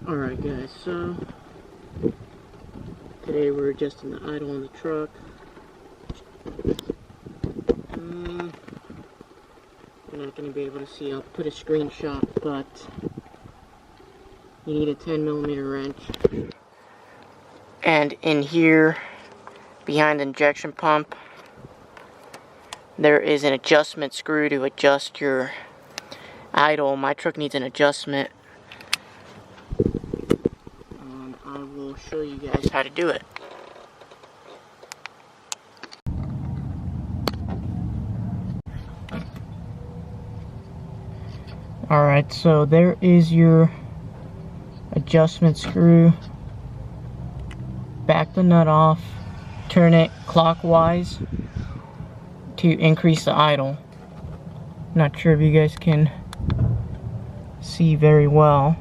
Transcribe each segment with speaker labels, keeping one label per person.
Speaker 1: Alright guys, so today we're adjusting the idle on the truck. You're not going to be able to see, I'll put a screenshot, but you need a 10mm wrench. And in here, behind the injection pump, there is an adjustment screw to adjust your idle. My truck needs an adjustment. And I will show you guys how to do it. Alright, so there is your adjustment screw. Back the nut off, turn it clockwise to increase the idle. Not sure if you guys can see very well.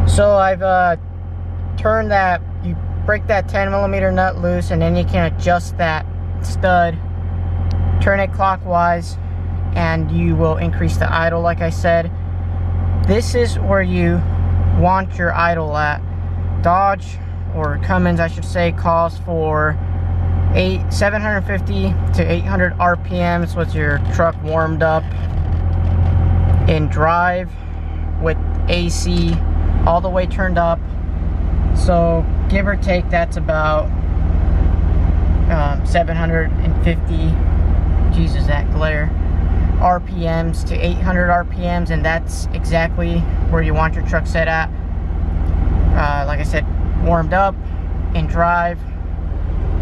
Speaker 1: So I've turned that, you break that 10mm nut loose and then you can adjust that stud, turn it clockwise, and you will increase the idle like I said. This is where you want your idle at. Dodge, or Cummins I should say, calls for 750 to 800 RPMs with your truck warmed up in drive with AC all the way turned up. So give or take, that's about 750, Jesus that glare, RPMs to 800 RPMs, and that's exactly where you want your truck set at. Like I said, warmed up in drive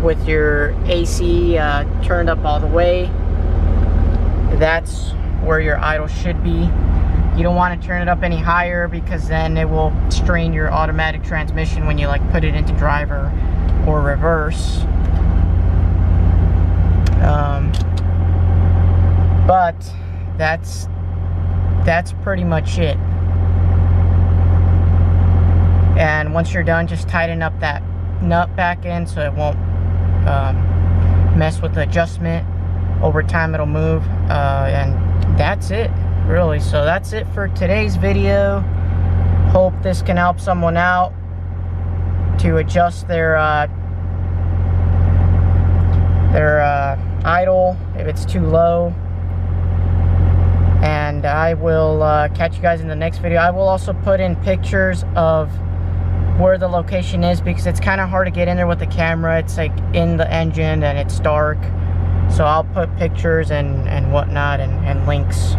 Speaker 1: with your AC turned up all the way. That's where your idle should be. You don't want to turn it up any higher because then it will strain your automatic transmission when you like put it into drive or reverse. But that's pretty much it. And once you're done, just tighten up that nut back in so it won't mess with the adjustment. Over time it'll move, and that's it really. So that's it for today's video. Hope this can help someone out to adjust their idle if it's too low. And I will catch you guys in the next video. I will also put in pictures of where the location is because it's kind of hard to get in there with the camera. It's like in the engine and it's dark. So I'll put pictures and whatnot and links